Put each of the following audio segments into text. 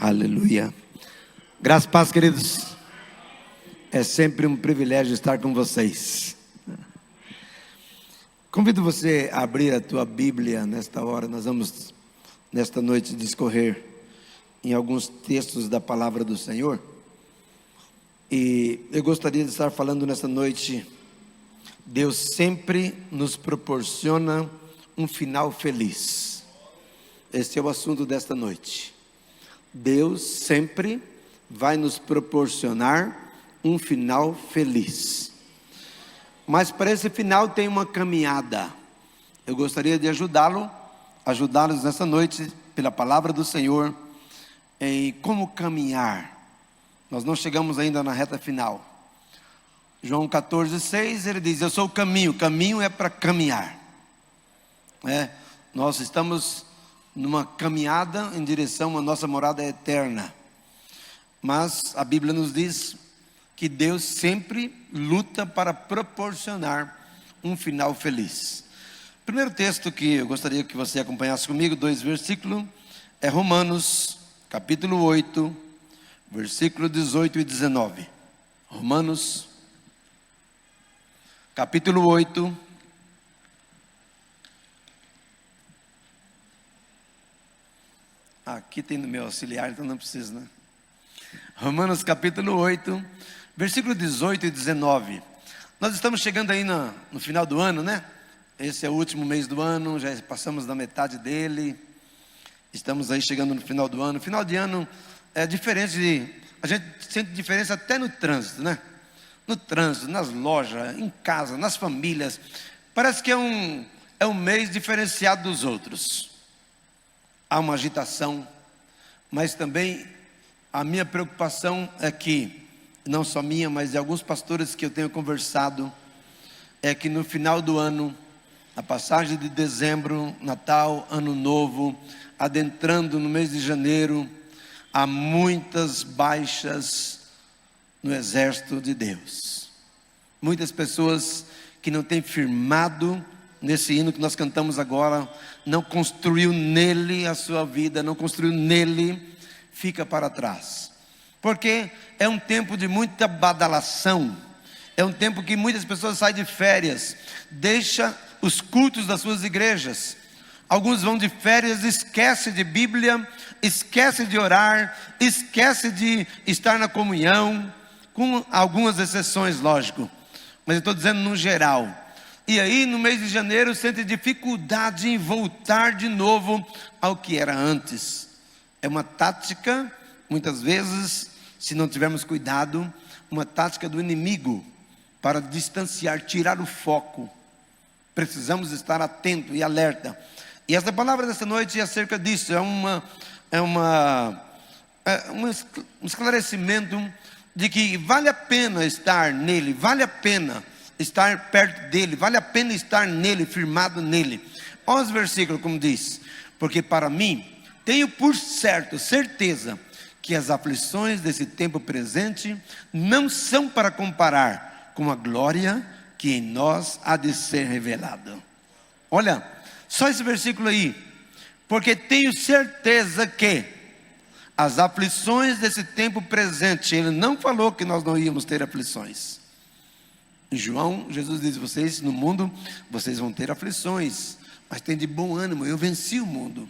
Aleluia. Graças e paz, queridos. É sempre um privilégio estar com vocês. Convido você a abrir a tua Bíblia nesta hora. Nós vamos, nesta noite, discorrer em alguns textos da palavra do Senhor. E eu gostaria de estar falando nesta noite: Deus sempre nos proporciona um final feliz. Esse é o assunto desta noite. Deus sempre vai nos proporcionar um final feliz. Mas para esse final tem uma caminhada. Eu gostaria de ajudá-los nessa noite, pela palavra do Senhor, em como caminhar. Nós não chegamos ainda na reta final. João 14,6, ele diz: eu sou o caminho. O caminho é para caminhar. Nós estamos numa caminhada em direção à nossa morada eterna. Mas a Bíblia nos diz que Deus sempre luta para proporcionar um final feliz. O primeiro texto que eu gostaria que você acompanhasse comigo, 2 versículos, é Romanos capítulo 8, versículo 18 e 19. Romanos capítulo 8, aqui tem no meu auxiliar, então não precisa, né? Romanos capítulo 8, versículo 18 e 19. Nós estamos chegando aí no final do ano, né? Esse é o último mês do ano, já passamos da metade dele. Estamos aí chegando no final do ano. Final de ano é diferente a gente sente diferença até no trânsito, né? No trânsito, nas lojas, em casa, nas famílias. Parece que é um mês diferenciado dos outros. Há uma agitação, mas também a minha preocupação é que, não só minha, mas de alguns pastores que eu tenho conversado, é que no final do ano, na passagem de dezembro, Natal, Ano Novo, adentrando no mês de janeiro, há muitas baixas no exército de Deus. Muitas pessoas que não têm firmado nesse hino que nós cantamos agora, não construiu nele a sua vida, não construiu nele, fica para trás. Porque é um tempo de muita badalação, é um tempo que muitas pessoas saem de férias, deixam os cultos das suas igrejas. Alguns vão de férias, esquecem de Bíblia, esquecem de orar, esquecem de estar na comunhão, com algumas exceções, lógico, mas eu estou dizendo no geral. E aí no mês de janeiro sente dificuldade em voltar de novo ao que era antes. É uma tática, muitas vezes, se não tivermos cuidado, uma tática do inimigo para distanciar, tirar o foco. Precisamos estar atento e alerta. E essa palavra dessa noite é acerca disso. É um esclarecimento de que vale a pena estar nele, vale a pena estar perto dele, vale a pena estar nele, firmado nele. Olha os versículos como diz: porque para mim, tenho por certo, certeza, que as aflições desse tempo presente não são para comparar com a glória que em nós há de ser revelada. Olha, só esse versículo aí: porque tenho certeza que as aflições desse tempo presente, ele não falou que nós não íamos ter aflições. Em João, Jesus diz: vocês no mundo, vocês vão ter aflições, mas tem de bom ânimo, eu venci o mundo.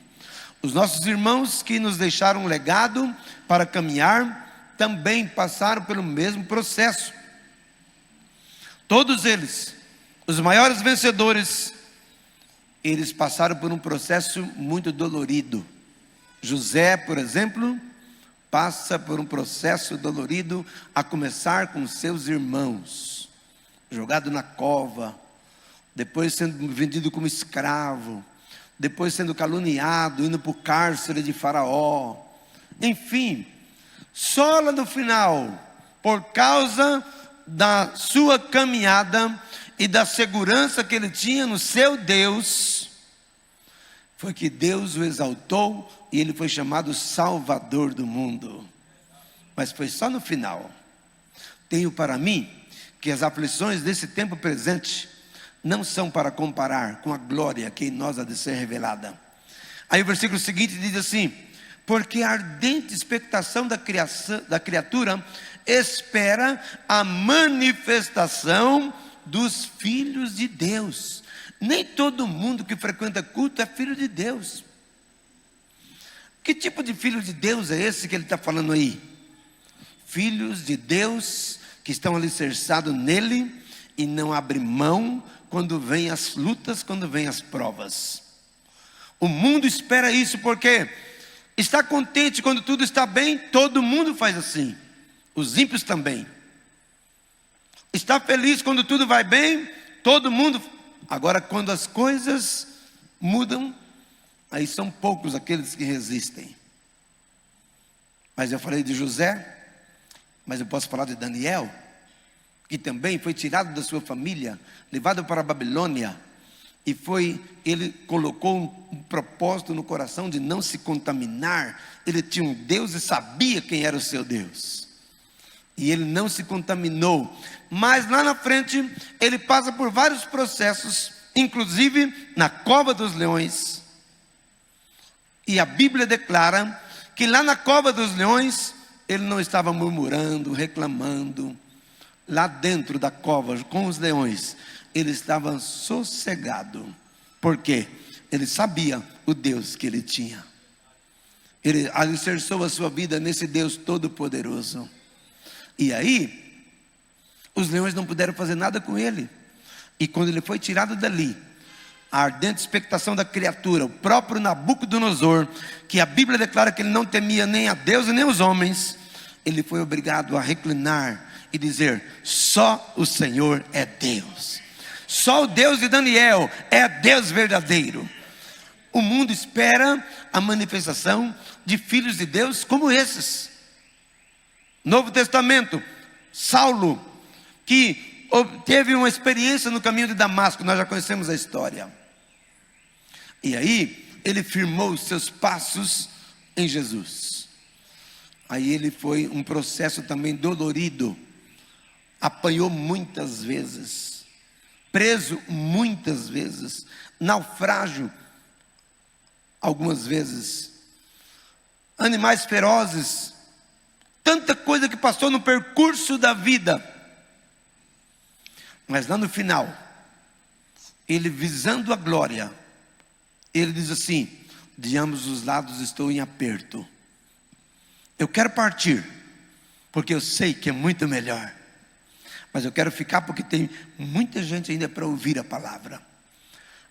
Os nossos irmãos que nos deixaram um legado para caminhar, também passaram pelo mesmo processo. Todos eles, os maiores vencedores, eles passaram por um processo muito dolorido. José, por exemplo, passa por um processo dolorido, a começar com seus irmãos, jogado na cova, depois sendo vendido como escravo, depois sendo caluniado, indo para o cárcere de Faraó. Enfim, só lá no final, por causa da sua caminhada e da segurança que ele tinha no seu Deus, foi que Deus o exaltou e ele foi chamado Salvador do mundo. Mas foi só no final. Tenho para mim que as aflições desse tempo presente não são para comparar com a glória que em nós há de ser revelada. Aí o versículo seguinte diz assim: porque a ardente expectação da criatura espera a manifestação dos filhos de Deus. Nem todo mundo que frequenta culto é filho de Deus. Que tipo de filho de Deus é esse que ele está falando aí? Filhos de Deus que estão alicerçados nele e não abrem mão quando vêm as lutas, quando vêm as provas. O mundo espera isso porque está contente quando tudo está bem, todo mundo faz assim. Os ímpios também. Está feliz quando tudo vai bem, todo mundo. Agora, quando as coisas mudam, aí são poucos aqueles que resistem. Mas eu falei de José, mas eu posso falar de Daniel, que também foi tirado da sua família, levado para a Babilônia, e ele colocou um propósito no coração de não se contaminar. Ele tinha um Deus e sabia quem era o seu Deus, e ele não se contaminou. Mas lá na frente, ele passa por vários processos, inclusive na cova dos leões. E a Bíblia declara que lá na cova dos leões, ele não estava murmurando, reclamando. Lá dentro da cova, com os leões, ele estava sossegado. Por quê? Ele sabia o Deus que ele tinha. Ele alicerçou a sua vida nesse Deus todo-poderoso. E aí, os leões não puderam fazer nada com ele. E quando ele foi tirado dali, a ardente expectação da criatura, o próprio Nabucodonosor, que a Bíblia declara que ele não temia nem a Deus e nem os homens, ele foi obrigado a reclinar e dizer: só o Senhor é Deus. Só o Deus de Daniel é Deus verdadeiro. O mundo espera a manifestação de filhos de Deus como esses. Novo Testamento, Saulo, que teve uma experiência no caminho de Damasco, nós já conhecemos a história. E aí, ele firmou os seus passos em Jesus. Aí ele foi um processo também dolorido. Apanhou muitas vezes, preso muitas vezes, naufrágio algumas vezes, animais ferozes, tanta coisa que passou no percurso da vida. Mas lá no final, ele visando a glória, ele diz assim: de ambos os lados estou em aperto. Eu quero partir, porque eu sei que é muito melhor. Mas eu quero ficar porque tem muita gente ainda para ouvir a palavra.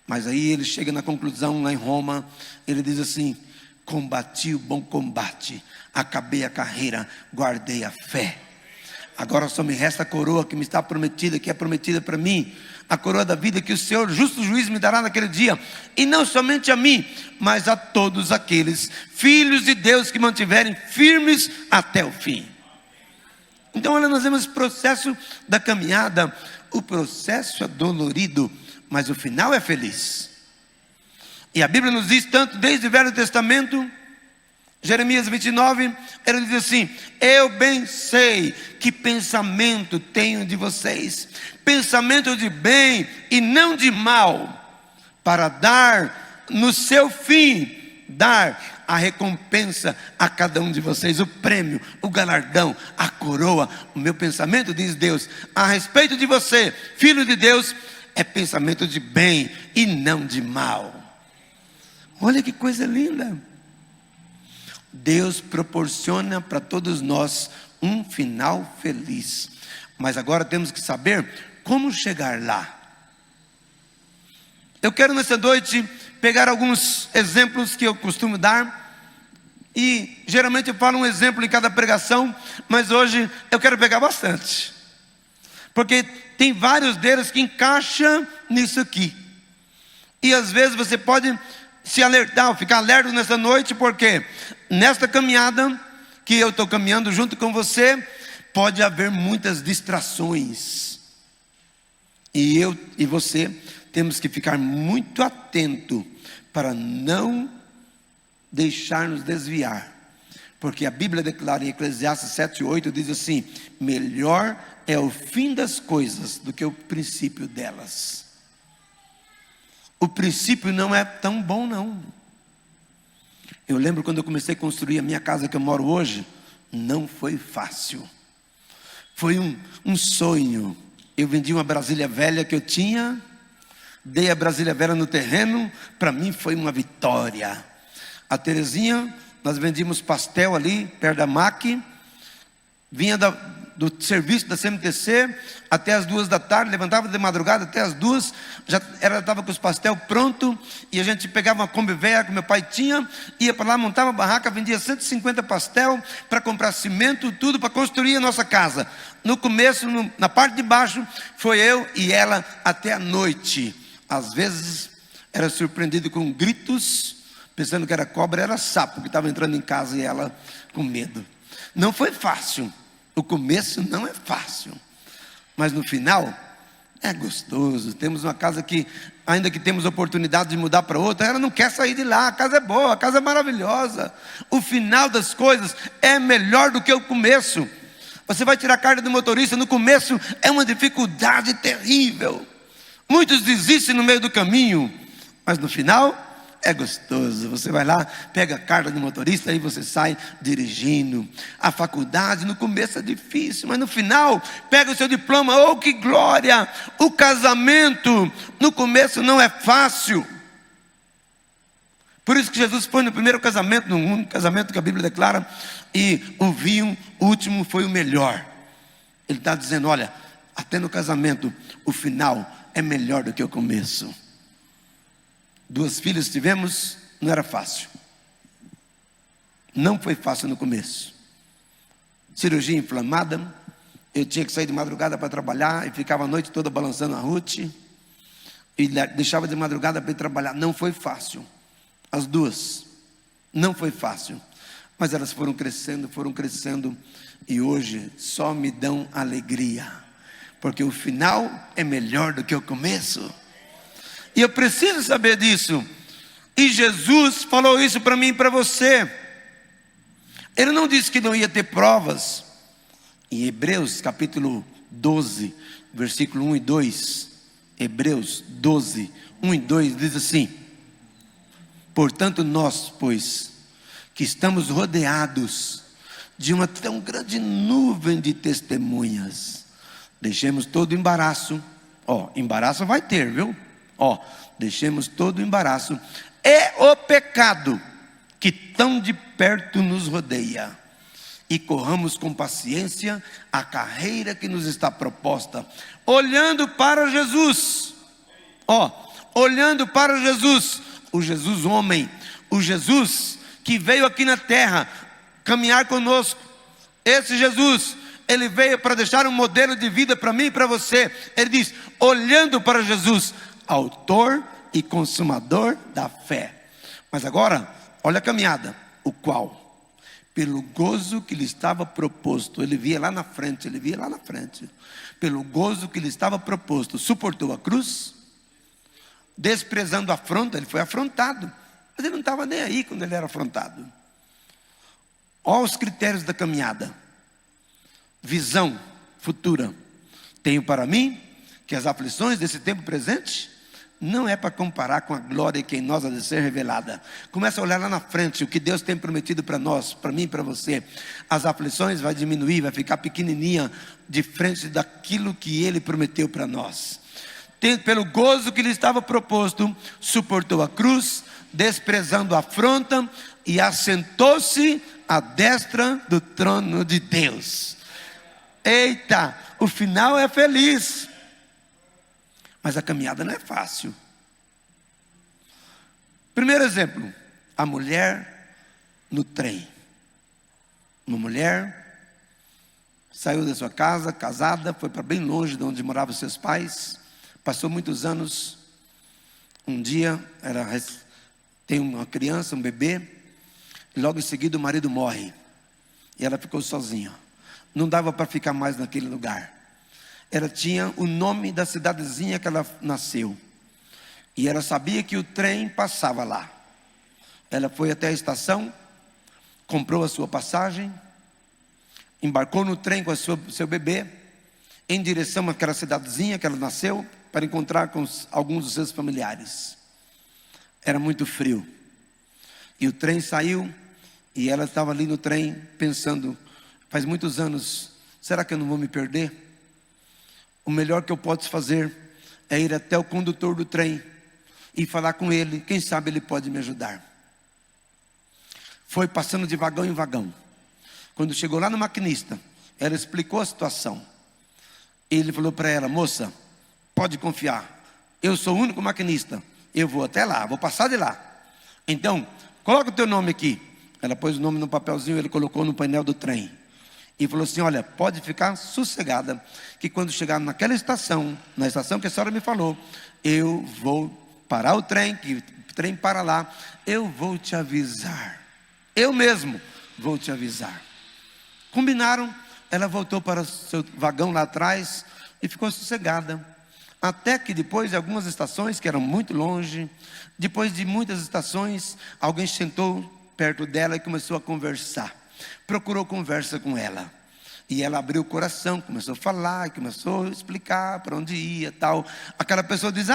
Mas aí ele chega na conclusão lá em Roma, ele diz assim: combati o bom combate, acabei a carreira, guardei a fé. Agora só me resta a coroa que me está prometida, que é prometida para mim, a coroa da vida que o Senhor, justo juiz, me dará naquele dia. E não somente a mim, mas a todos aqueles filhos de Deus que mantiverem firmes até o fim. Então olha, nós vemos esse processo da caminhada. O processo é dolorido, mas o final é feliz. E a Bíblia nos diz tanto desde o Velho Testamento, Jeremias 29, ele diz assim: eu bem sei que pensamento tenho de vocês, pensamento de bem e não de mal, para dar no seu fim, dar a recompensa a cada um de vocês, o prêmio, o galardão, a coroa. O meu pensamento, diz Deus, a respeito de você, filho de Deus, é pensamento de bem e não de mal. Olha que coisa linda. Deus proporciona para todos nós um final feliz. Mas agora temos que saber como chegar lá. Eu quero nessa noite pegar alguns exemplos que eu costumo dar. E geralmente eu falo um exemplo em cada pregação, mas hoje eu quero pegar bastante. Porque tem vários deles que encaixam nisso aqui. E às vezes você pode se alertar, ficar alerta nessa noite, porque nesta caminhada que eu estou caminhando junto com você, pode haver muitas distrações. E eu e você temos que ficar muito atento para não deixar nos desviar. Porque a Bíblia declara em Eclesiastes 7:8, diz assim: melhor é o fim das coisas do que o princípio delas. O princípio não é tão bom não. Eu lembro quando eu comecei a construir a minha casa que eu moro hoje, não foi fácil. Foi um sonho. Eu vendi uma Brasília velha que eu tinha, dei a Brasília velha no terreno, para mim foi uma vitória. A Terezinha, nós vendíamos pastel ali, perto da MAC, vinha do serviço da CMTC até as 2 da tarde, levantava de madrugada até as 2, já estava com os pastel pronto, e a gente pegava uma Kombi velha que meu pai tinha, ia para lá, montava a barraca, vendia 150 pastel para comprar cimento, tudo para construir a nossa casa. No começo, na parte de baixo, foi eu e ela até a noite. Às vezes era surpreendido com gritos, pensando que era cobra, era sapo que estava entrando em casa, e ela com medo. Não foi fácil. O começo não é fácil, mas no final é gostoso. Temos uma casa que, ainda que temos oportunidade de mudar para outra, ela não quer sair de lá. A casa é boa, a casa é maravilhosa. O final das coisas é melhor do que o começo. Você vai tirar a carta do motorista, no começo é uma dificuldade terrível. Muitos desistem no meio do caminho, mas no final é gostoso. Você vai lá, pega a carta de motorista, aí você sai dirigindo. A faculdade no começo é difícil, mas no final pega o seu diploma. Oh, que glória! O casamento no começo não é fácil. Por isso que Jesus foi no primeiro casamento, no único casamento que a Bíblia declara, e o vinho último foi o melhor. Ele está dizendo, olha, até no casamento o final é melhor do que o começo. 2 filhas tivemos, não era fácil. Não foi fácil no começo. Cirurgia inflamada, eu tinha que sair de madrugada para trabalhar, e ficava a noite toda balançando a Ruth, e deixava de madrugada para ir trabalhar. Não foi fácil. As 2, não foi fácil. Mas elas foram crescendo, e hoje só me dão alegria, porque o final é melhor do que o começo. E eu preciso saber disso. E Jesus falou isso para mim e para você. Ele não disse que não ia ter provas. Em Hebreus capítulo 12, versículo 1 e 2. Hebreus 12, 1 e 2 diz assim: portanto nós, pois, que estamos rodeados de uma tão grande nuvem de testemunhas, deixemos todo o embaraço. Embaraço vai ter, viu? Deixemos todo o embaraço e o pecado que tão de perto nos rodeia, e corramos com paciência a carreira que nos está proposta, olhando para Jesus. Olhando para Jesus, o Jesus homem, o Jesus que veio aqui na terra caminhar conosco. Esse Jesus, ele veio para deixar um modelo de vida para mim e para você. Ele diz, olhando para Jesus, autor e consumador da fé. Mas agora, olha a caminhada. O qual, pelo gozo que lhe estava proposto, ele via lá na frente, pelo gozo que lhe estava proposto, suportou a cruz, desprezando a afronta. Ele foi afrontado, mas ele não estava nem aí quando ele era afrontado. Olha os critérios da caminhada. Visão futura. Tenho para mim que as aflições desse tempo presente não é para comparar com a glória que em nós há de ser revelada. Começa a olhar lá na frente o que Deus tem prometido para nós, para mim e para você. As aflições vai diminuir, vai ficar pequenininha de frente daquilo que Ele prometeu para nós. Pelo gozo que lhe estava proposto, suportou a cruz, desprezando a afronta, e assentou-se à destra do trono de Deus. Eita, o final é feliz. Mas a caminhada não é fácil. Primeiro exemplo, a mulher no trem. Uma mulher saiu da sua casa, casada, foi para bem longe de onde moravam seus pais, passou muitos anos. Um dia, tem uma criança, um bebê, e logo em seguida o marido morre, e ela ficou sozinha. Não dava para ficar mais naquele lugar. Ela tinha o nome da cidadezinha que ela nasceu, e ela sabia que o trem passava lá. Ela foi até a estação, comprou a sua passagem, embarcou no trem com o seu bebê, em direção àquela cidadezinha que ela nasceu, para encontrar com alguns dos seus familiares. Era muito frio, E o trem saiu, e ela estava ali no trem, pensando, faz muitos anos, será que eu não vou me perder? O melhor que eu posso fazer é ir até o condutor do trem e falar com ele, quem sabe ele pode me ajudar. Foi passando de vagão em vagão. Quando chegou lá no maquinista, ela explicou a situação. Ele falou para ela, moça, pode confiar, eu sou o único maquinista, eu vou até lá, vou passar de lá. Então, coloca o teu nome aqui. Ela pôs o nome no papelzinho, ele colocou no painel do trem. E falou assim, olha, pode ficar sossegada, que quando chegar naquela estação, na estação que a senhora me falou, eu vou parar o trem, que o trem para lá, eu vou te avisar. Eu mesmo vou te avisar. Combinaram, ela voltou para o seu vagão lá atrás e ficou sossegada. Até que depois de algumas estações, que eram muito longe, depois de muitas estações, alguém sentou perto dela e começou a conversar. Procurou conversa com ela. E ela abriu o coração, começou a falar, começou a explicar para onde ia, tal. Aquela pessoa diz,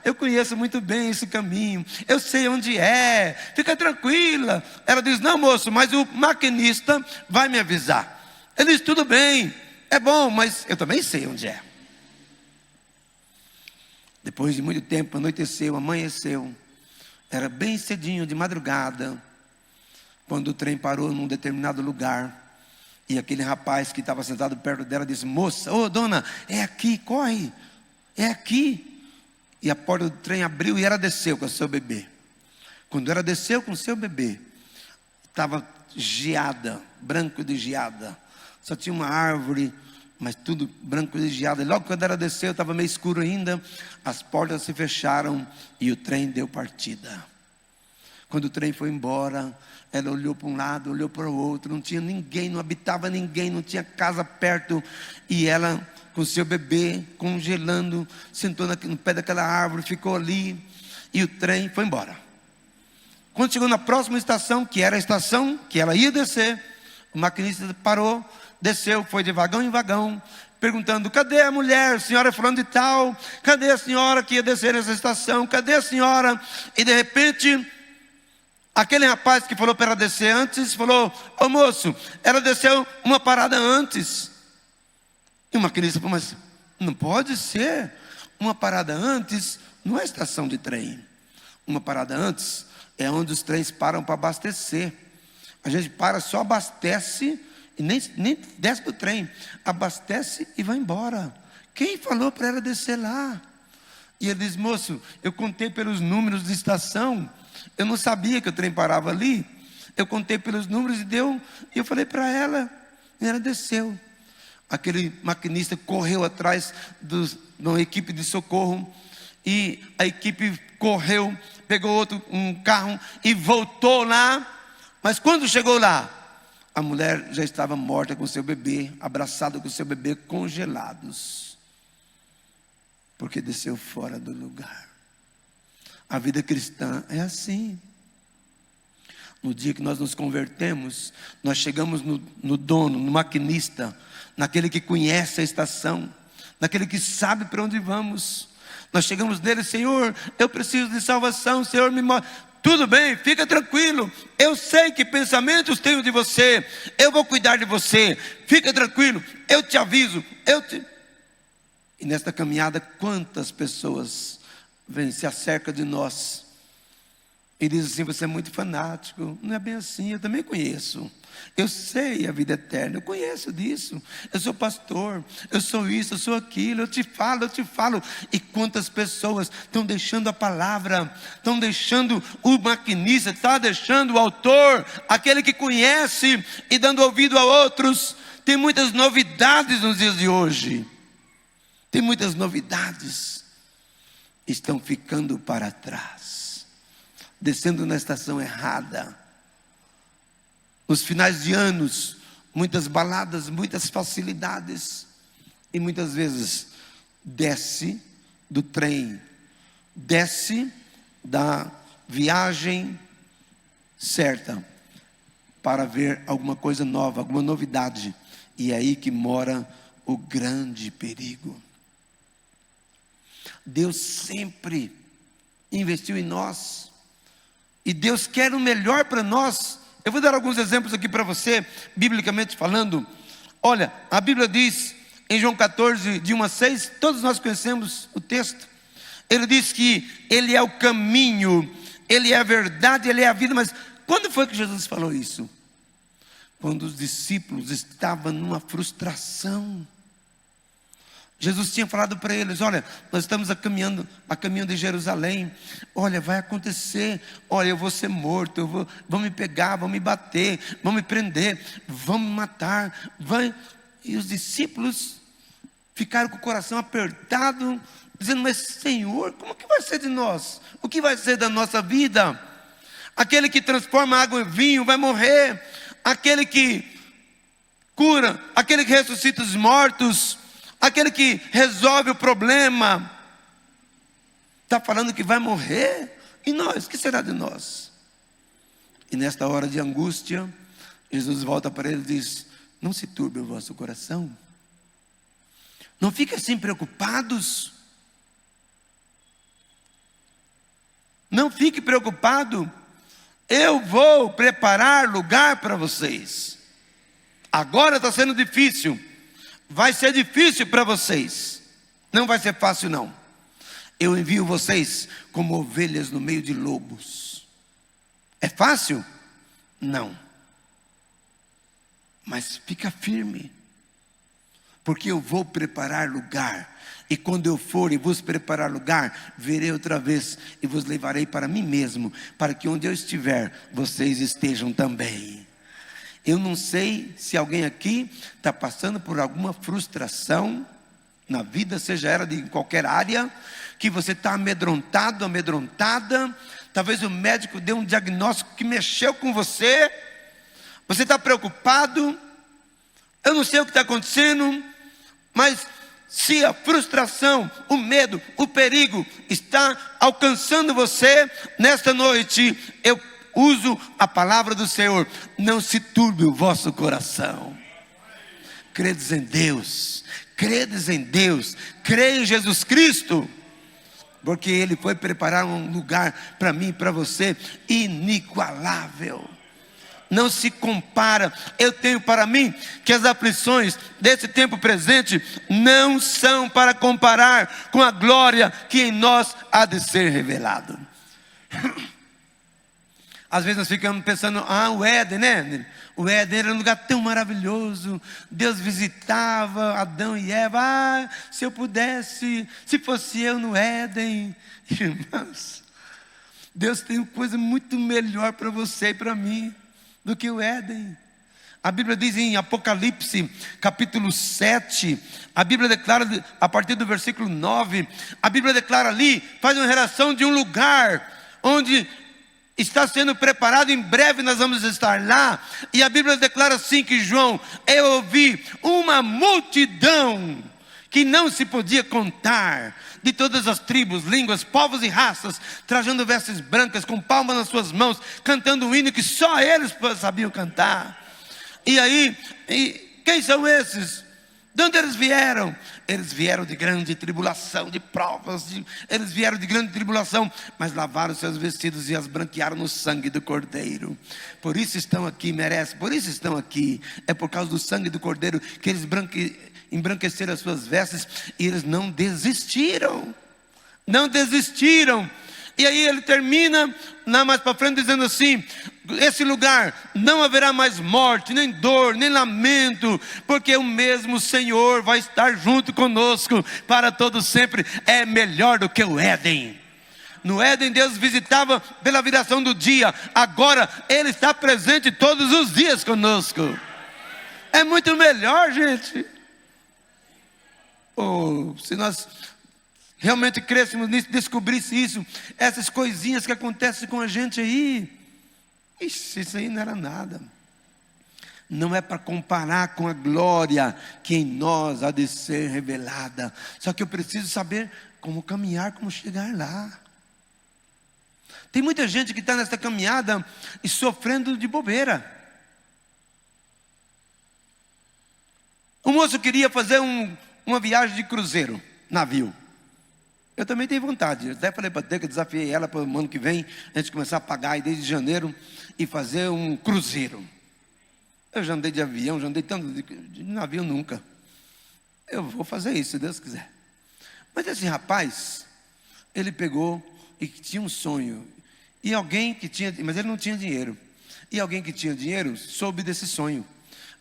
eu conheço muito bem esse caminho, eu sei onde é, fica tranquila. Ela diz, não moço, mas o maquinista vai me avisar. Ele diz, tudo bem, é bom, mas eu também sei onde é. Depois de muito tempo, anoiteceu, amanheceu. Era bem cedinho, de madrugada, quando o trem parou num determinado lugar. E aquele rapaz que estava sentado perto dela disse, moça, dona, é aqui, corre, é aqui. E a porta do trem abriu e ela desceu com o seu bebê. Quando ela desceu com o seu bebê, estava geada, branco de geada. Só tinha uma árvore, mas tudo branco de geada. E logo quando ela desceu, estava meio escuro ainda, as portas se fecharam e o trem deu partida. Quando o trem foi embora, ela olhou para um lado, olhou para o outro, não tinha ninguém, não habitava ninguém, não tinha casa perto. E ela, com seu bebê, congelando, sentou no pé daquela árvore, ficou ali, e o trem foi embora. Quando chegou na próxima estação, que era a estação que ela ia descer, o maquinista parou, desceu, foi de vagão em vagão, perguntando, cadê a mulher, a senhora falando de tal, cadê a senhora que ia descer nessa estação, cadê a senhora? E de repente, aquele rapaz que falou para ela descer antes, falou, moço, ela desceu uma parada antes. E o maquinista falou, mas não pode ser, uma parada antes não é estação de trem. Uma parada antes é onde os trens param para abastecer. A gente para, só abastece e nem desce do trem, abastece e vai embora. Quem falou para ela descer lá? E ele diz, moço, eu contei pelos números de estação, eu não sabia que o trem parava ali, eu contei pelos números e deu, e eu falei para ela, e ela desceu. Aquele maquinista correu atrás de uma equipe de socorro, e a equipe correu, pegou um carro e voltou lá, mas quando chegou lá, a mulher já estava morta com seu bebê, abraçada com seu bebê, congelados, porque desceu fora do lugar. A vida cristã é assim. No dia que nós nos convertemos, nós chegamos no dono, no maquinista, naquele que conhece a estação, naquele que sabe para onde vamos. Nós chegamos nele, Senhor, eu preciso de salvação, Senhor, me mostra. Tudo bem, fica tranquilo, eu sei que pensamentos tenho de você, eu vou cuidar de você, fica tranquilo, eu te aviso, E nesta caminhada, quantas pessoas vêm, se acerca de nós e dizem assim, você é muito fanático. Não é bem assim, eu também conheço, eu sei a vida eterna, eu conheço disso, eu sou pastor, eu sou isso, eu sou aquilo, eu te falo. E quantas pessoas estão deixando a palavra, estão deixando o maquinista, está deixando o autor, aquele que conhece, e dando ouvido a outros. Tem muitas novidades nos dias de hoje, tem muitas novidades, estão ficando para trás, descendo na estação errada. Nos finais de anos, muitas baladas, muitas facilidades, e muitas vezes desce do trem, desce da viagem certa para ver alguma coisa nova, alguma novidade, e é aí que mora o grande perigo. Deus sempre investiu em nós, E Deus quer o melhor para nós. Eu vou dar alguns exemplos aqui para você, biblicamente falando. Olha, a Bíblia diz em João 14, de 1 a 6, todos nós conhecemos o texto. Ele diz que Ele é o caminho, Ele é a verdade, Ele é a vida. Mas quando foi que Jesus falou isso? Quando os discípulos estavam numa frustração. Jesus tinha falado para eles: olha, nós estamos a caminho de Jerusalém. Olha, vai acontecer. Olha, eu vou ser morto, vão me pegar, vão me bater, vão me prender, vão me matar. E os discípulos ficaram com o coração apertado, dizendo: mas Senhor, como que vai ser de nós? O que vai ser da nossa vida? Aquele que transforma água em vinho vai morrer. Aquele que cura, aquele que ressuscita os mortos, aquele que resolve o problema, está falando que vai morrer. E nós, o que será de nós? E nesta hora de angústia, Jesus volta para ele e diz: não se turbe o vosso coração, não fiquem assim preocupados, não fique preocupado, eu vou preparar lugar para vocês. Agora está sendo difícil, vai ser difícil para vocês, não vai ser fácil não. Eu envio vocês como ovelhas no meio de lobos. É fácil? Não. Mas fica firme, porque eu vou preparar lugar. E quando eu for e vos preparar lugar, virei outra vez e vos levarei para mim mesmo, para que onde eu estiver, vocês estejam também. Eu não sei se alguém aqui está passando por alguma frustração na vida, seja ela de qualquer área, que você está amedrontado, amedrontada. Talvez o médico deu um diagnóstico que mexeu com você. Você está preocupado. Eu não sei o que está acontecendo, mas se a frustração, o medo, o perigo está alcançando você, nesta noite eu uso a palavra do Senhor: não se turbe o vosso coração. Credes em Deus, credes em Deus, crê em Jesus Cristo, porque Ele foi preparar um lugar para mim e para você inigualável. Não se compara. Eu tenho para mim que as aflições desse tempo presente não são para comparar com a glória que em nós há de ser revelado. Às vezes nós ficamos pensando: o Éden, né? O Éden era um lugar tão maravilhoso, Deus visitava Adão e Eva. Se eu pudesse, se fosse eu no Éden. Irmãos, Deus tem uma coisa muito melhor para você e para mim do que o Éden. A Bíblia diz em Apocalipse capítulo 7, a Bíblia declara, a partir do versículo 9, a Bíblia declara ali, faz uma relação de um lugar onde está sendo preparado. Em breve nós vamos estar lá. E a Bíblia declara assim que João: eu ouvi uma multidão que não se podia contar, de todas as tribos, línguas, povos e raças, trajando vestes brancas, com palmas nas suas mãos, cantando um hino que só eles sabiam cantar. E aí, quem são esses? De onde eles vieram? Eles vieram de grande tribulação, de provas, eles vieram de grande tribulação, mas lavaram seus vestidos e as branquearam no sangue do Cordeiro. Por isso estão aqui, merecem, por isso estão aqui. É por causa do sangue do Cordeiro que eles embranqueceram as suas vestes, e eles não desistiram. Não desistiram. E aí ele termina mais para frente dizendo assim: esse lugar não haverá mais morte, nem dor, nem lamento, porque o mesmo Senhor vai estar junto conosco para todo sempre. É melhor do que o Éden. No Éden Deus visitava pela viração do dia, agora Ele está presente todos os dias conosco. É muito melhor, gente. Se nós realmente crescemos nisso, descobrisse isso, essas coisinhas que acontecem com a gente aí, isso aí não era nada. Não é para comparar com a glória que em nós há de ser revelada. Só que eu preciso saber como caminhar, como chegar lá. Tem muita gente que está nessa caminhada e sofrendo de bobeira. O moço queria fazer uma viagem de cruzeiro, navio. Eu também tenho vontade. Eu até falei para ter que desafiei ela para o ano que vem, a gente começar a pagar aí desde janeiro e fazer um cruzeiro. Eu já andei de avião, já andei tanto de navio nunca. Eu vou fazer isso, se Deus quiser. Mas esse rapaz, ele pegou e tinha um sonho. E alguém que tinha, mas ele não tinha dinheiro. E alguém que tinha dinheiro soube desse sonho.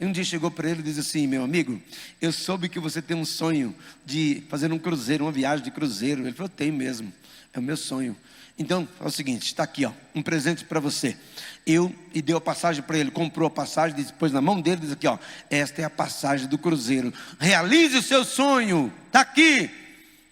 E um dia chegou para ele e disse assim: meu amigo, eu soube que você tem um sonho de fazer um cruzeiro, uma viagem de cruzeiro. Ele falou: tem mesmo, é o meu sonho. Então, é o seguinte, está aqui, ó, um presente para você. E deu a passagem para ele, comprou a passagem, pôs na mão dele, diz aqui, ó, esta é a passagem do cruzeiro. Realize o seu sonho, está aqui,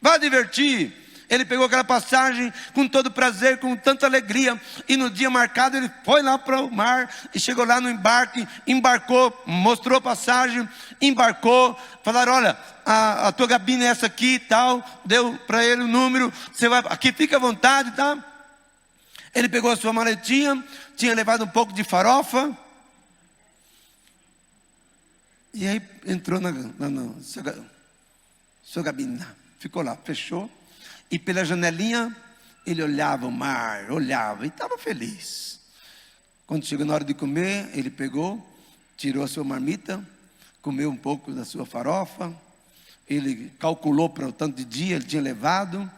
vá divertir. Ele pegou aquela passagem com todo prazer, com tanta alegria, e no dia marcado ele foi lá para o mar, e chegou lá no embarque, embarcou, mostrou a passagem, embarcou, falaram: olha, a tua cabine é essa aqui e tal, deu para ele o número, você vai, aqui fica à vontade, tá? Ele pegou a sua maletinha, tinha levado um pouco de farofa, e aí entrou na sua cabine, ficou lá, fechou. E pela janelinha, ele olhava o mar, olhava e estava feliz. Quando chegou na hora de comer, ele pegou, tirou a sua marmita, comeu um pouco da sua farofa. Ele calculou para o tanto de dia ele tinha levado.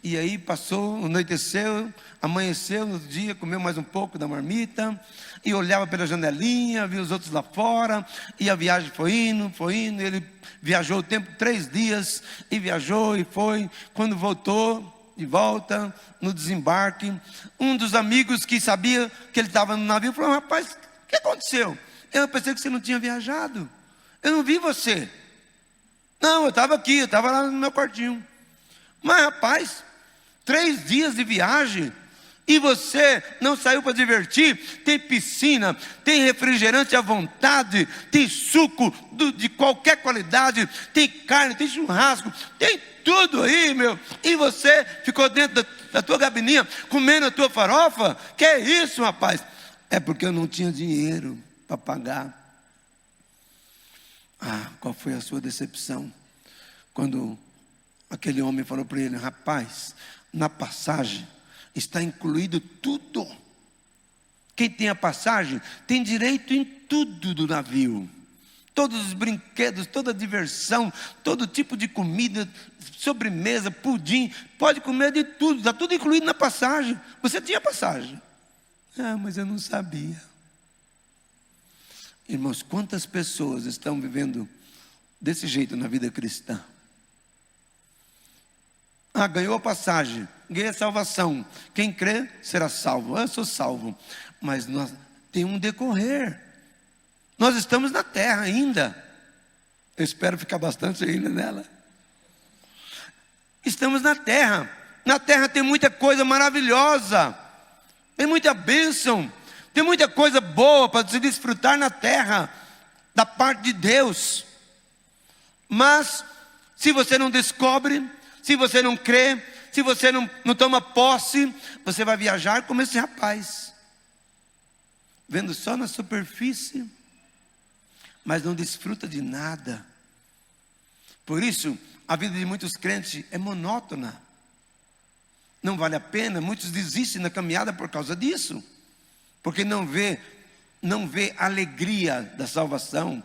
E aí passou, anoiteceu, amanheceu no dia, comeu mais um pouco da marmita. E olhava pela janelinha, via os outros lá fora. E a viagem foi indo. Ele viajou o tempo, 3 dias. E viajou e foi. Quando voltou, de volta, no desembarque, um dos amigos que sabia que ele estava no navio falou: rapaz, o que aconteceu? Eu pensei que você não tinha viajado. Eu não vi você. Não, eu estava aqui, eu estava lá no meu quartinho. Mas rapaz, 3 dias de viagem e você não saiu para divertir? Tem piscina, tem refrigerante à vontade, tem suco de qualquer qualidade, tem carne, tem churrasco, tem tudo aí, meu. E você ficou dentro da tua gabininha comendo a tua farofa? Que é isso, rapaz? É porque eu não tinha dinheiro para pagar. Ah, qual foi a sua decepção quando aquele homem falou para ele: rapaz, na passagem está incluído tudo. Quem tem a passagem tem direito em tudo do navio. Todos os brinquedos, toda a diversão, todo tipo de comida, sobremesa, pudim, pode comer de tudo, está tudo incluído na passagem. Você tinha passagem? Ah, mas eu não sabia. Irmãos, quantas pessoas estão vivendo desse jeito na vida cristã? Ah, ganhou a passagem, ganhei a salvação. Quem crê será salvo. Eu sou salvo. Mas tem um decorrer. Nós estamos na terra ainda. Eu espero ficar bastante ainda nela. Estamos na terra. Na terra tem muita coisa maravilhosa. Tem muita bênção. Tem muita coisa boa para se desfrutar na terra, da parte de Deus. Mas, se você não descobre, se você não crê, se você não toma posse, você vai viajar como esse rapaz, vendo só na superfície, mas não desfruta de nada. Por isso, a vida de muitos crentes é monótona, não vale a pena. Muitos desistem na caminhada por causa disso, porque não vê a alegria da salvação,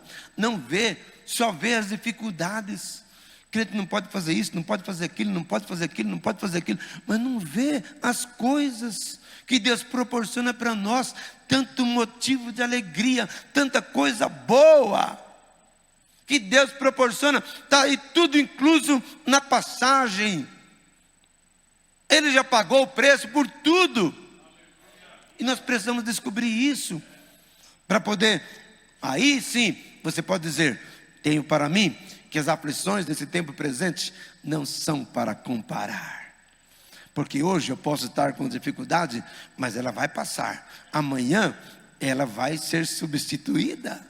só vê as dificuldades. Crente não pode fazer isso, não pode fazer aquilo, não pode fazer aquilo, não pode fazer aquilo, mas não vê as coisas que Deus proporciona para nós, tanto motivo de alegria, tanta coisa boa que Deus proporciona, está aí tudo incluso na passagem. Ele já pagou o preço por tudo, e nós precisamos descobrir isso, para poder, aí sim, você pode dizer: tenho para mim que as aflições desse tempo presente não são para comparar. Porque hoje eu posso estar com dificuldade, mas ela vai passar. Amanhã ela vai ser substituída.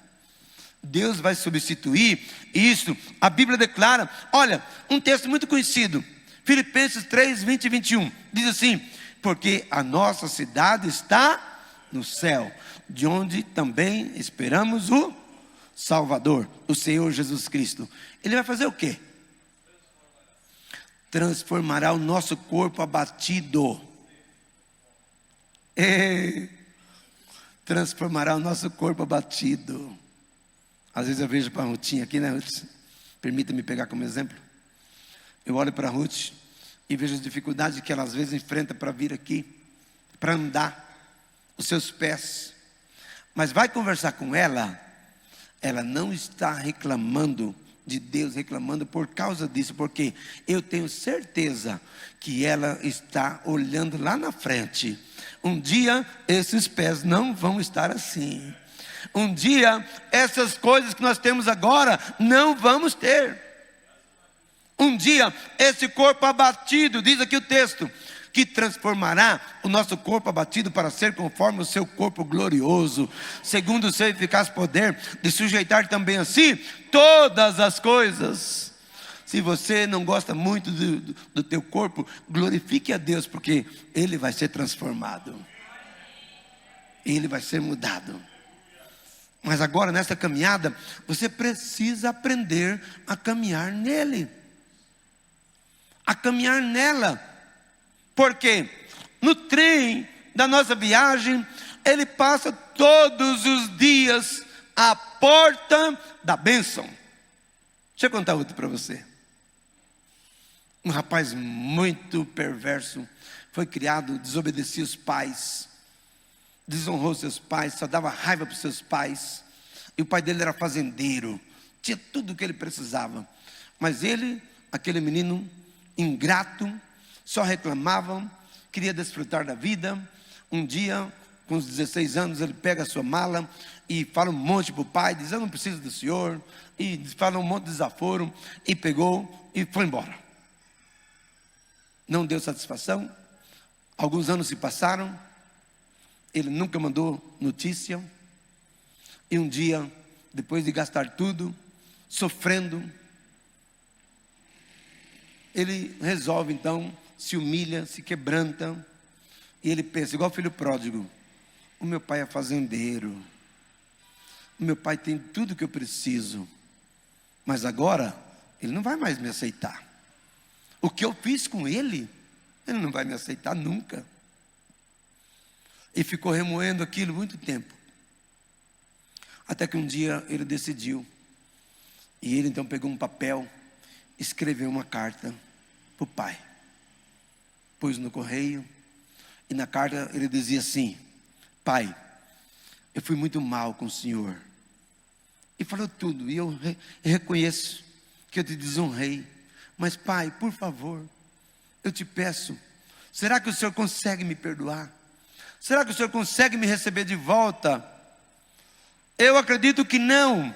Deus vai substituir isso. A Bíblia declara, olha, um texto muito conhecido, Filipenses 3, 20 e 21, diz assim: porque a nossa cidade está no céu, de onde também esperamos o Salvador, o Senhor Jesus Cristo. Ele vai fazer o quê? transformará o nosso corpo abatido. Transformará o nosso corpo abatido. Às vezes eu vejo para a Rutinha aqui, né, Ruth? Permita-me pegar como exemplo. Eu olho para a Ruth e vejo as dificuldades que ela às vezes enfrenta para vir aqui, para andar, os seus pés. Mas vai conversar com ela, ela não está reclamando de Deus, reclamando por causa disso, porque eu tenho certeza que ela está olhando lá na frente. Um dia esses pés não vão estar assim. Um dia essas coisas que nós temos agora não vamos ter. Um dia esse corpo abatido, diz aqui o texto, que transformará o nosso corpo abatido para ser conforme o seu corpo glorioso, segundo o seu eficaz poder de sujeitar também a si todas as coisas. Se você não gosta muito do teu corpo, glorifique a Deus, porque ele vai ser transformado, ele vai ser mudado. Mas agora nessa caminhada, você precisa aprender a caminhar nele, a caminhar nela. Porque no trem da nossa viagem, ele passa todos os dias à porta da bênção. Deixa eu contar outro para você. Um rapaz muito perverso, foi criado, desobedecia os pais, desonrou seus pais, só dava raiva para os seus pais. E o pai dele era fazendeiro, tinha tudo o que ele precisava. Mas ele, aquele menino ingrato, só reclamavam, queria desfrutar da vida. Um dia, com os 16 anos, ele pega a sua mala e fala um monte para o pai, diz: eu não preciso do senhor, e fala um monte de desaforo, e pegou e foi embora. Não deu satisfação. Alguns anos se passaram, ele nunca mandou notícia, e um dia, depois de gastar tudo, sofrendo, ele resolve então, se humilha, se quebranta, e ele pensa, igual o filho pródigo: o meu pai é fazendeiro, o meu pai tem tudo que eu preciso, mas agora ele não vai mais me aceitar. O que eu fiz com ele, ele não vai me aceitar nunca. E ficou remoendo aquilo muito tempo, até que um dia ele decidiu, e ele então pegou um papel, escreveu uma carta para o pai, pôs no correio, e na carta ele dizia assim: pai, eu fui muito mal com o senhor, e falou tudo, e eu reconheço que eu te desonrei, mas pai, por favor, eu te peço, será que o senhor consegue me perdoar? Será que o senhor consegue me receber de volta? Eu acredito que não,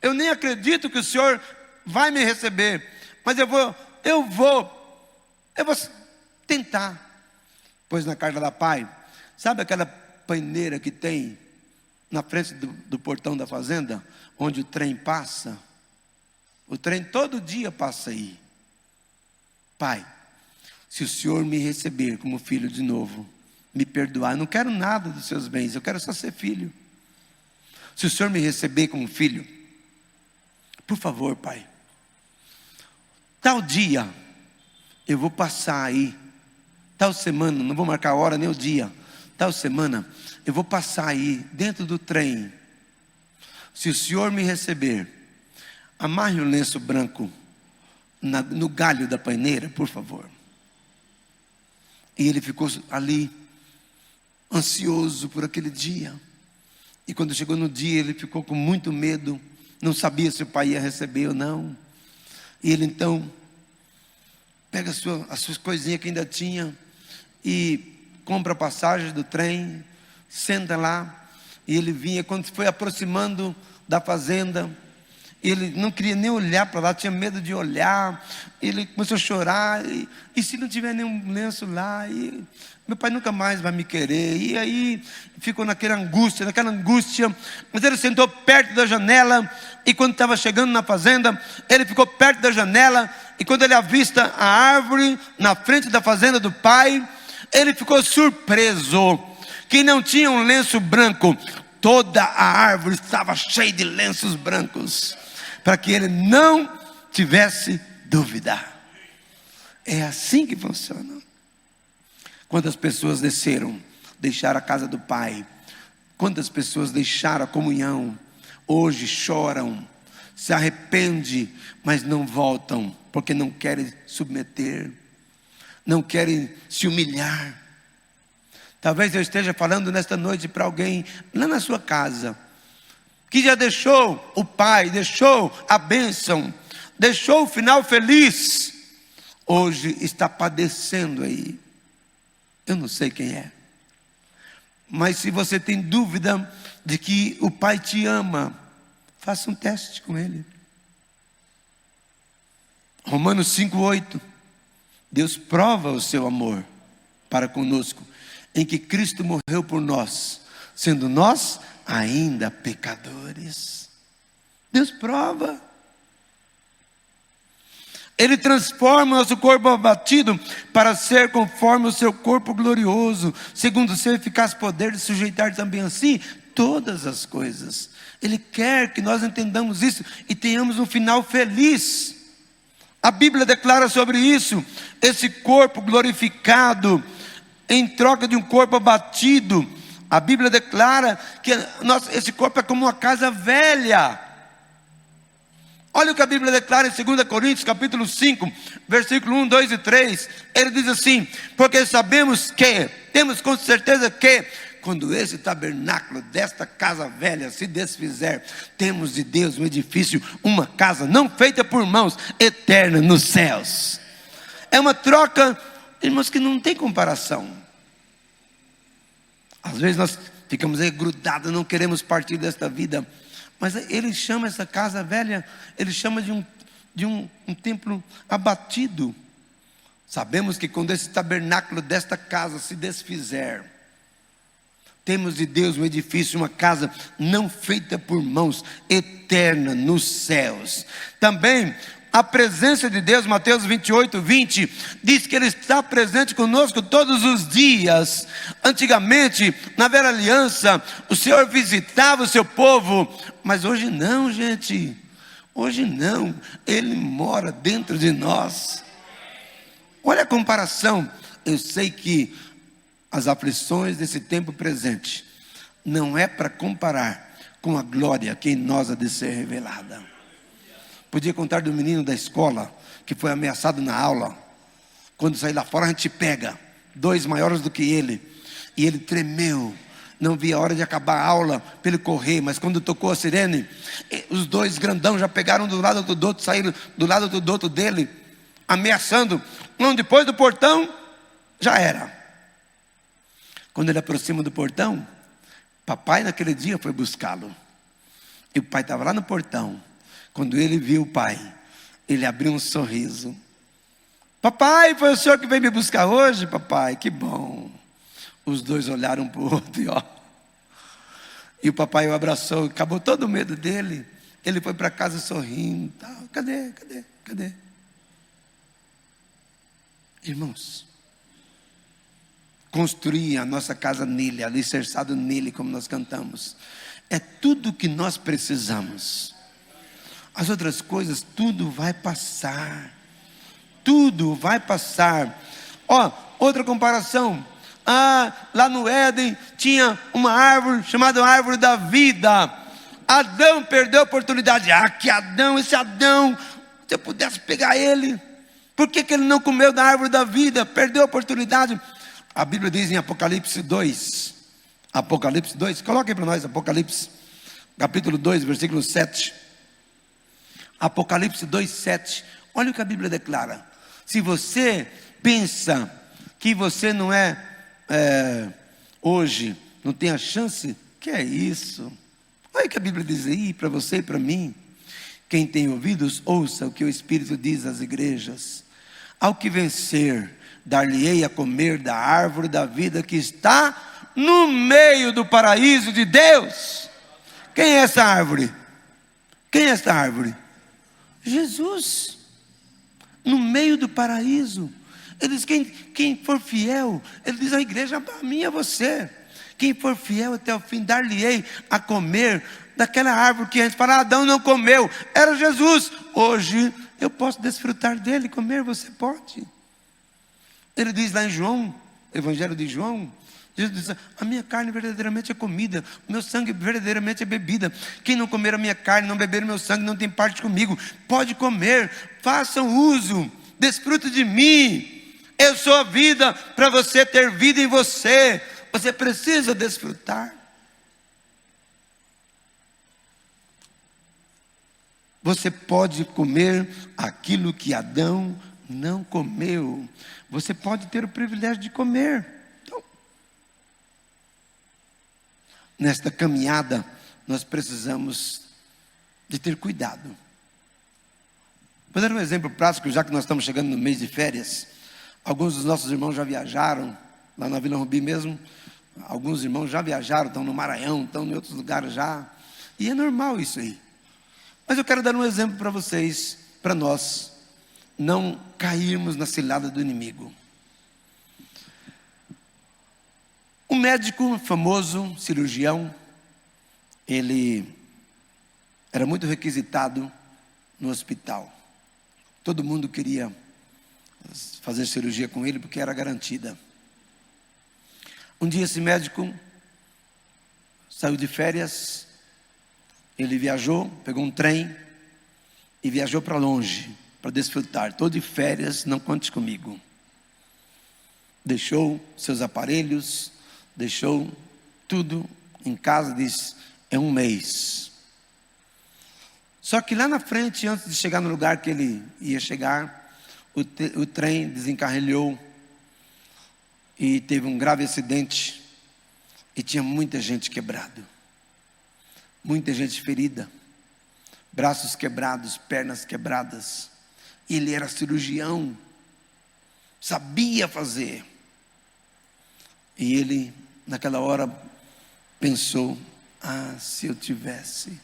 eu nem acredito que o senhor vai me receber, mas eu vou tentar. Pois na carta da pai, sabe aquela paineira que tem na frente do portão da fazenda, onde o trem passa? O trem todo dia passa aí. Pai, se o senhor me receber como filho de novo, me perdoar, eu não quero nada dos seus bens, eu quero só ser filho. Se o senhor me receber como filho, por favor, pai, tal dia eu vou passar aí, tal semana, não vou marcar a hora nem o dia, tal semana eu vou passar aí dentro do trem. Se o senhor me receber, amarre o lenço branco no galho da paineira, por favor. E ele ficou ali, ansioso por aquele dia. E quando chegou no dia, ele ficou com muito medo, não sabia se o pai ia receber ou não. E ele então pega as suas coisinhas que ainda tinha e compra a passagem do trem, senta lá. E ele vinha, quando foi aproximando da fazenda, ele não queria nem olhar para lá, tinha medo de olhar. Ele começou a chorar, e se não tiver nenhum lenço lá, e meu pai nunca mais vai me querer. E aí ficou naquela angústia. Mas ele sentou perto da janela, e quando estava chegando na fazenda, ele ficou perto da janela, e quando ele avista a árvore na frente da fazenda do pai, ele ficou surpreso, que não tinha um lenço branco. Toda a árvore estava cheia de lenços brancos, para que ele não tivesse dúvida. É assim que funciona. Quantas pessoas deixaram a casa do Pai? Quantas pessoas deixaram a comunhão? Hoje choram, se arrependem, mas não voltam, porque não querem submeter, não querem se humilhar. Talvez eu esteja falando nesta noite para alguém lá na sua casa, que já deixou o Pai, deixou a bênção, deixou o final feliz, hoje está padecendo aí. Eu não sei quem é, mas se você tem dúvida de que o Pai te ama, faça um teste com Ele. Romanos 5,8. Deus prova o seu amor para conosco, em que Cristo morreu por nós, sendo nós ainda pecadores. Deus prova. Ele transforma o nosso corpo abatido para ser conforme o seu corpo glorioso, segundo o seu eficaz poder de sujeitar também a si todas as coisas. Ele quer que nós entendamos isso e tenhamos um final feliz. A Bíblia declara sobre isso, esse corpo glorificado em troca de um corpo abatido. A Bíblia declara que esse corpo é como uma casa velha. Olha o que a Bíblia declara em 2 Coríntios capítulo 5, versículo 1, 2 e 3. Ele diz assim: porque sabemos que, temos com certeza que, quando esse tabernáculo desta casa velha se desfizer, temos de Deus um edifício, uma casa não feita por mãos, eterna nos céus. É uma troca, irmãos, que não tem comparação. Às vezes nós ficamos aí grudados, não queremos partir desta vida. Mas ele chama essa casa velha, ele chama de um templo abatido. Sabemos que quando esse tabernáculo desta casa se desfizer, temos de Deus um edifício, uma casa não feita por mãos, eterna nos céus. Também a presença de Deus, Mateus 28, 20, diz que Ele está presente conosco todos os dias. Antigamente, na velha aliança, o Senhor visitava o seu povo, mas hoje não, gente, hoje não, Ele mora dentro de nós. Olha a comparação. Eu sei que as aflições desse tempo presente não é para comparar com a glória que em nós há de ser revelada. Podia contar do menino da escola que foi ameaçado na aula. Quando sair lá fora a gente pega 2 maiores do que ele, e ele tremeu, não via a hora de acabar a aula para ele correr. Mas quando tocou a sirene, os 2 grandão já pegaram do lado do outro, saíram do lado do outro dele, ameaçando. Não, depois do portão já era. Quando ele aproxima do portão, papai naquele dia foi buscá-lo, e o pai estava lá no portão. Quando ele viu o pai, ele abriu um sorriso. Papai, foi o senhor que veio me buscar hoje, papai? Que bom. Os 2 olharam para o outro e o papai o abraçou, acabou todo o medo dele. Ele foi para casa sorrindo. Cadê? Irmãos, construir a nossa casa nele, alicerçado nele, como nós cantamos, é tudo o que nós precisamos. As outras coisas, tudo vai passar. Tudo vai passar. Outra comparação. Lá no Éden tinha uma árvore chamada árvore da vida. Adão perdeu a oportunidade. Esse Adão, se eu pudesse pegar ele, por que ele não comeu da árvore da vida? Perdeu a oportunidade. A Bíblia diz em Apocalipse 2. Apocalipse 2, coloque para nós Apocalipse, capítulo 2, versículo 7. Apocalipse 2, 7. Olha o que a Bíblia declara. Se você pensa que você não hoje, não tem a chance, que é isso? Olha o que a Bíblia diz aí para você e para mim. Quem tem ouvidos, ouça o que o Espírito diz às igrejas. Ao que vencer, dar-lhe-ei a comer da árvore da vida que está no meio do paraíso de Deus. Quem é essa árvore? Quem é essa árvore? Jesus, no meio do paraíso. Ele diz: quem for fiel, ele diz à igreja, a mim, a você, quem for fiel até o fim, dar-lhe-ei a comer daquela árvore que a gente fala, Adão não comeu, era Jesus. Hoje eu posso desfrutar dele, comer, você pode. Ele diz lá em João, Evangelho de João, Jesus diz: a minha carne verdadeiramente é comida, o meu sangue verdadeiramente é bebida. Quem não comer a minha carne, não beber o meu sangue, não tem parte comigo. Pode comer, façam uso, desfrute de mim. Eu sou a vida, para você ter vida em você. Você precisa desfrutar. Você pode comer aquilo que Adão não comeu. Você pode ter o privilégio de comer. Então, nesta caminhada, nós precisamos de ter cuidado. Vou dar um exemplo prático, já que nós estamos chegando no mês de férias. Alguns dos nossos irmãos já viajaram, lá na Vila Rubi mesmo. Alguns irmãos já viajaram, estão no Maranhão, estão em outros lugares já. E é normal isso aí. Mas eu quero dar um exemplo para vocês, para nós não cairmos na cilada do inimigo. Um médico famoso, cirurgião, ele era muito requisitado no hospital. Todo mundo queria fazer cirurgia com ele porque era garantida. Um dia esse médico saiu de férias, ele viajou, pegou um trem e viajou para longe, para desfrutar. Estou de férias, não conte comigo. Deixou seus aparelhos, deixou tudo em casa, disse: é um mês. Só que lá na frente, antes de chegar no lugar que ele ia chegar, o trem desencarrilhou e teve um grave acidente e tinha muita gente quebrada, muita gente ferida, braços quebrados, pernas quebradas. Ele era cirurgião, sabia fazer. E ele, naquela hora, pensou: se eu tivesse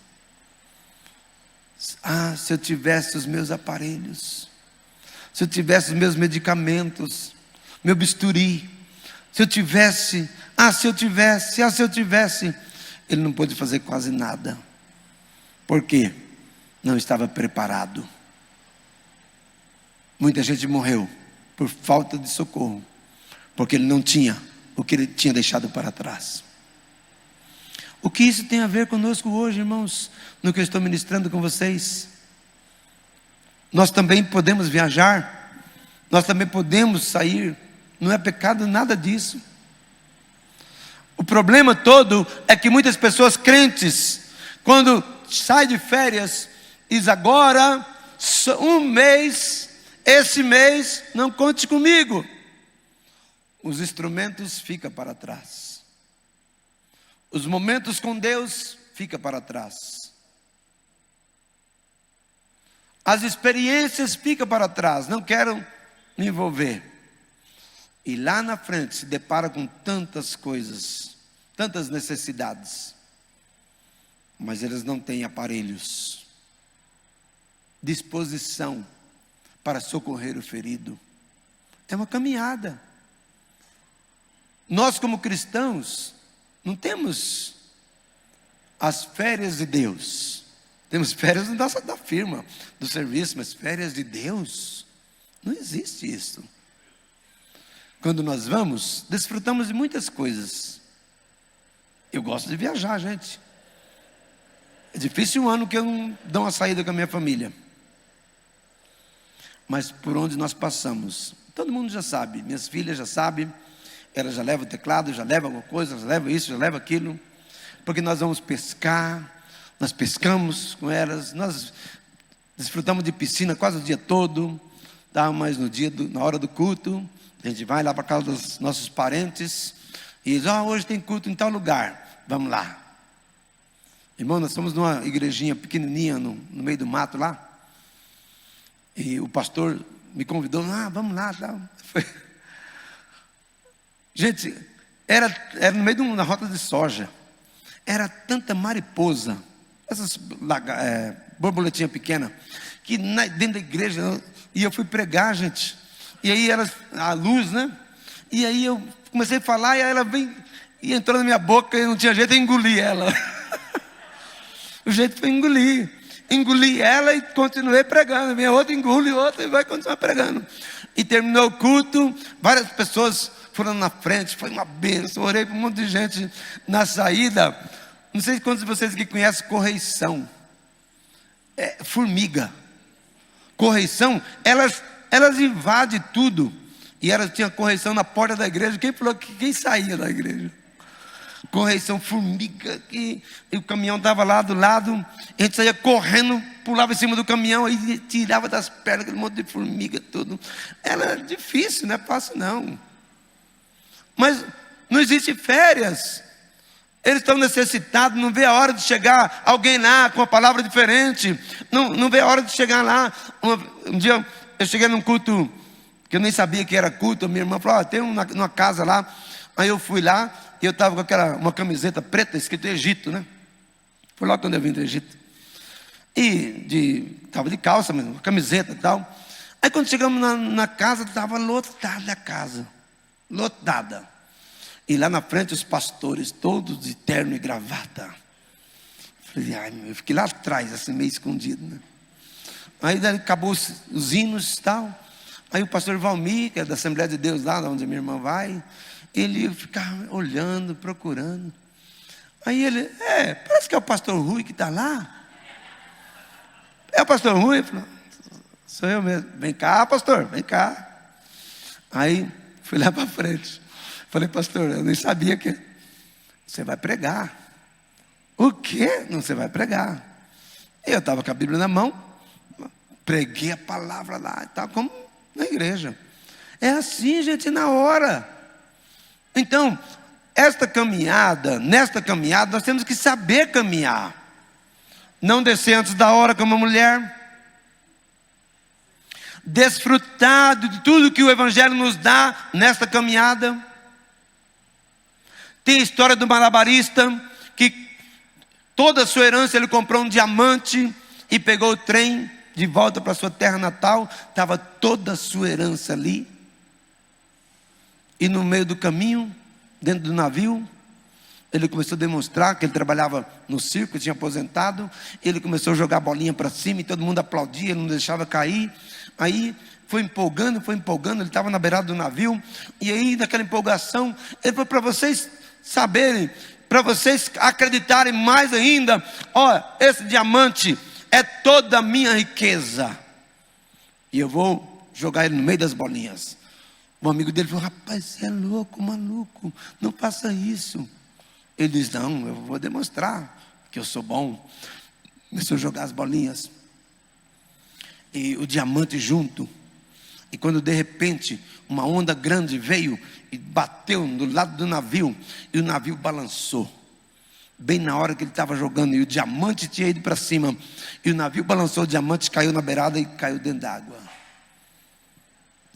os meus aparelhos, se eu tivesse os meus medicamentos, meu bisturi, se eu tivesse. Ele não pôde fazer quase nada. Por quê? Não estava preparado. Muita gente morreu por falta de socorro, porque ele não tinha o que ele tinha deixado para trás. O que isso tem a ver conosco hoje, irmãos, no que eu estou ministrando com vocês? Nós também podemos viajar, nós também podemos sair, não é pecado nada disso. O problema todo é que muitas pessoas crentes, quando saem de férias, diz: agora, um mês, esse mês, não conte comigo. Os instrumentos ficam para trás. Os momentos com Deus ficam para trás. As experiências ficam para trás. Não quero me envolver. E lá na frente se depara com tantas coisas, tantas necessidades. Mas eles não têm aparelhos, disposição para socorrer o ferido. É uma caminhada. Nós, como cristãos, não temos as férias de Deus. Temos férias da firma, do serviço, mas férias de Deus, não existe isso. Quando nós vamos, desfrutamos de muitas coisas. Eu gosto de viajar, gente. É difícil um ano que eu não dou uma saída com a minha família. Mas por onde nós passamos, todo mundo já sabe, minhas filhas já sabem. Ela já leva o teclado, já leva alguma coisa, já leva isso, já leva aquilo. Porque nós vamos pescar, nós pescamos com elas, nós desfrutamos de piscina quase o dia todo. Tá? Mas na hora do culto, a gente vai lá para a casa dos nossos parentes e diz: hoje tem culto em tal lugar, vamos lá. Irmão, nós estamos numa igrejinha pequenininha no meio do mato lá. E o pastor me convidou: vamos lá. Tal. Gente, era no meio de uma rota de soja. Era tanta mariposa, essas borboletinhas pequenas, que dentro da igreja, e eu fui pregar, gente. E aí a luz, né? E aí eu comecei a falar, e aí ela vem e entrou na minha boca, e não tinha jeito, eu engoli ela. O jeito foi engolir. Engoli ela e continuei pregando. Minha outra engole, outra e vai continuar pregando. E terminou o culto, várias pessoas foram na frente, foi uma bênção. Orei para um monte de gente na saída. Não sei quantos de vocês que conhecem correição. Formiga. Correição, elas invadem tudo. E elas tinham correição na porta da igreja. Quem falou que quem saía da igreja? Correição, formiga. E o caminhão estava lá do lado. A gente saía correndo, pulava em cima do caminhão e tirava das pernas aquele monte de formiga, tudo. Era difícil, não é fácil não. Mas não existe férias. Eles estão necessitados, não vê a hora de chegar alguém lá com uma palavra diferente. Não vê a hora de chegar lá. Um dia eu cheguei num culto que eu nem sabia que era culto. Minha irmã falou, tem uma casa lá. Aí eu fui lá e eu estava com uma camiseta preta escrito Egito, né? Foi lá quando eu vim do Egito. E estava de calça mesmo, camiseta e tal. Aí quando chegamos na casa, estava lotada a casa. Lotada. E lá na frente os pastores, todos de terno e gravata. Eu fiquei lá atrás, assim, meio escondido, né? Aí daí acabou os hinos e tal. Aí o pastor Valmir, que é da Assembleia de Deus lá onde minha irmã vai, ele ficava olhando, procurando. Aí ele, parece que é o pastor Rui que está lá. É o pastor Rui? Ele falou, sou eu mesmo. Vem cá, pastor, vem cá. Aí fui lá para frente. Falei, pastor, eu nem sabia que você vai pregar. O quê? Não, você vai pregar. Eu estava com a Bíblia na mão, preguei a palavra lá e tal, como na igreja. É assim, gente, na hora. Então, nesta caminhada, nós temos que saber caminhar. Não descer antes da hora como uma mulher. Desfrutar de tudo que o Evangelho nos dá nesta caminhada. Tem a história do malabarista, que toda a sua herança ele comprou um diamante e pegou o trem de volta para sua terra natal. Estava toda a sua herança ali. E no meio do caminho, dentro do navio, ele começou a demonstrar que ele trabalhava no circo, tinha aposentado. Ele começou a jogar bolinha para cima e todo mundo aplaudia, ele não deixava cair. Aí foi empolgando, ele estava na beirada do navio. E aí naquela empolgação, ele falou, para vocês saberem, para vocês acreditarem mais ainda, esse diamante é toda a minha riqueza. E eu vou jogar ele no meio das bolinhas. Um amigo dele falou, rapaz, você é louco, maluco, não faça isso. Ele diz, não, eu vou demonstrar que eu sou bom. Começou a jogar as bolinhas. E o diamante junto. E quando de repente uma onda grande veio e bateu do lado do navio. E o navio balançou. Bem na hora que ele estava jogando. E o diamante tinha ido para cima. E o navio balançou, o diamante caiu na beirada e caiu dentro d'água.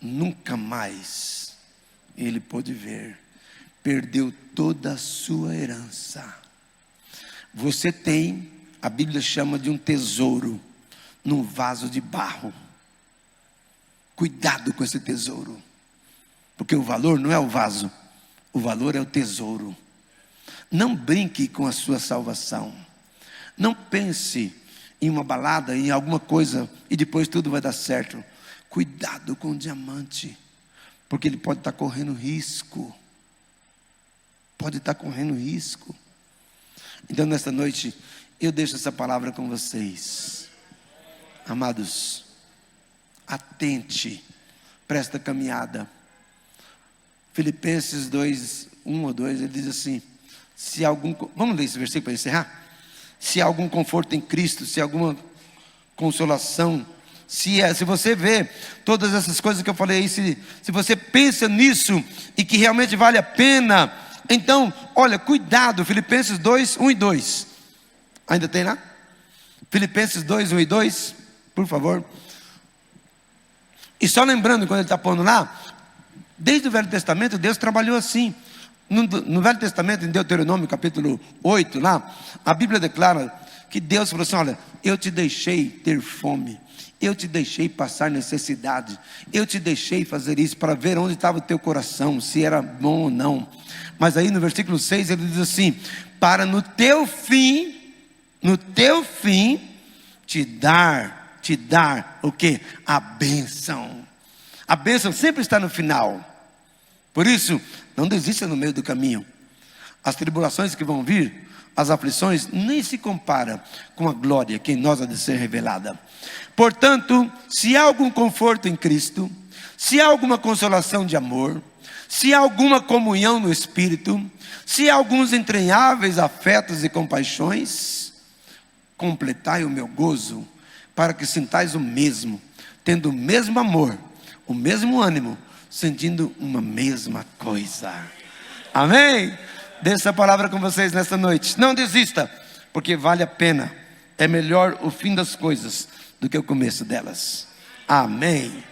Nunca mais ele pôde ver. Perdeu toda a sua herança. Você tem, a Bíblia chama de um tesouro, num vaso de barro. Cuidado com esse tesouro. Porque o valor não é o vaso, o valor é o tesouro. Não brinque com a sua salvação. Não pense em uma balada, em alguma coisa, e depois tudo vai dar certo. Cuidado com o diamante, porque ele pode estar correndo risco. Pode estar correndo risco. Então nesta noite, eu deixo essa palavra com vocês. Amados, atente para esta caminhada. Filipenses 2, 1 ou 2, ele diz assim, vamos ler esse versículo para encerrar? Se há algum conforto em Cristo, se há alguma consolação, se você vê todas essas coisas que eu falei aí, se você pensa nisso e que realmente vale a pena, então, olha, cuidado. Filipenses 2, 1 e 2. Ainda tem lá? Filipenses 2, 1 e 2, por favor. E só lembrando, quando ele está pondo lá, desde o Velho Testamento, Deus trabalhou assim. No Velho Testamento, em Deuteronômio, capítulo 8, lá, a Bíblia declara que Deus falou assim, olha, eu te deixei ter fome. Eu te deixei passar necessidade. Eu te deixei fazer isso para ver onde estava o teu coração, se era bom ou não. Mas aí no versículo 6 ele diz assim, para no teu fim, te dar o quê? A bênção. A bênção sempre está no final. Por isso, não desista no meio do caminho. As tribulações que vão vir, as aflições, nem se compara com a glória que em nós há de ser revelada. Portanto, se há algum conforto em Cristo, se há alguma consolação de amor, se há alguma comunhão no Espírito, se há alguns entranháveis afetos e compaixões, completai o meu gozo, para que sintais o mesmo, tendo o mesmo amor, o mesmo ânimo, sentindo uma mesma coisa. Amém? Deixo essa palavra com vocês nesta noite. Não desista, porque vale a pena. É melhor o fim das coisas do que o começo delas. Amém.